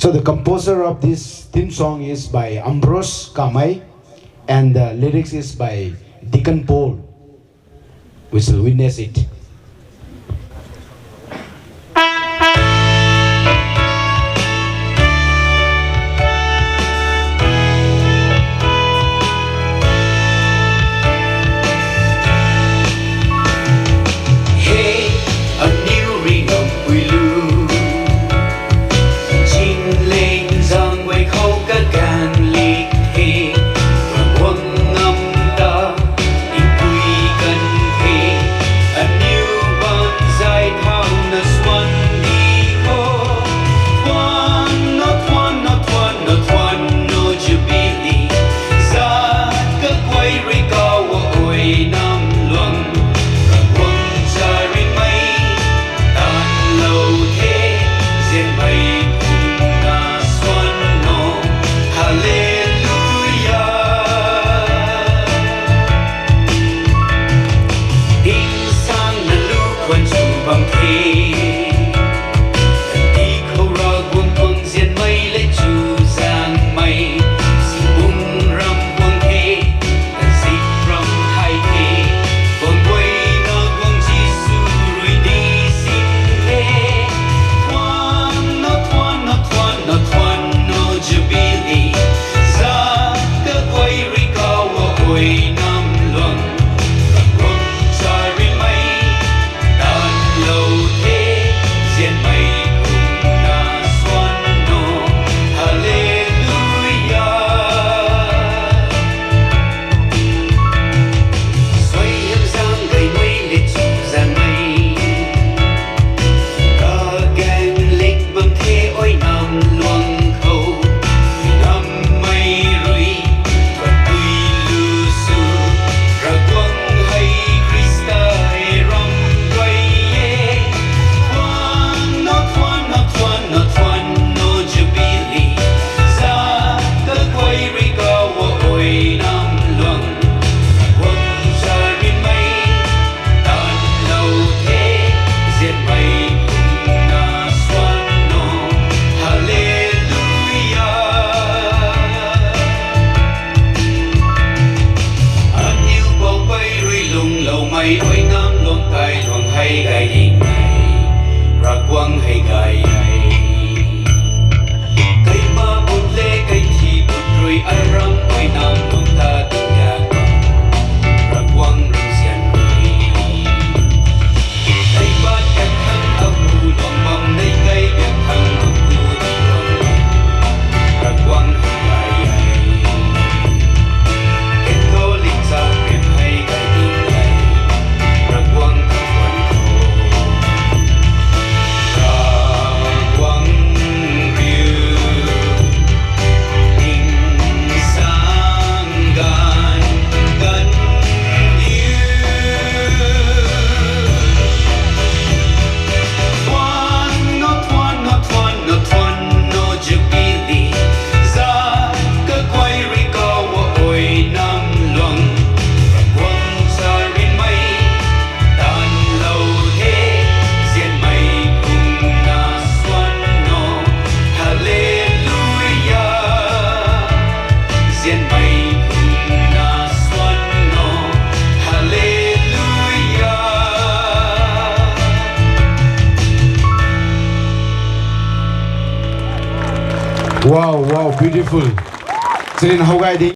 So the composer of this theme song is by Ambrose Kamai, and the lyrics is by Deacon Paul. We shall witness it. Hey, Aniu ngam puilu, Ching nzang guai khou Kagaeng he, Raguangh ngamta, Aniu zaithao na suan dikho, thuan no Jubilee, Zaat kaguai Raguangh Oinamlong, Raguangh charin Zian suan no Halleluiah. Tingsaeng khuan dikho Raguangh Zian le chu-zaeng Si-pung Raguangh pou-pei Guangh Jesu thuan no Jubilee, Zaat kaguai Oinamlong, Raguangh charin Zian phung na suan no Halleluiah. Kaimaibut le Kagaeng Oinamlong khou, thuan-pui Raguangh Aram Oinamlong thuan no Jubilee, Zaat kaguai Oinamlong, Raguangh charin Zian phung na suan no Halleluiah. Aniu pou-pei Oinamlong Kaimaibut Raguangh Kaimaibut le Kaithibut Aram Oinamlong Raguangh Zian Raguangh Wow, beautiful. Charin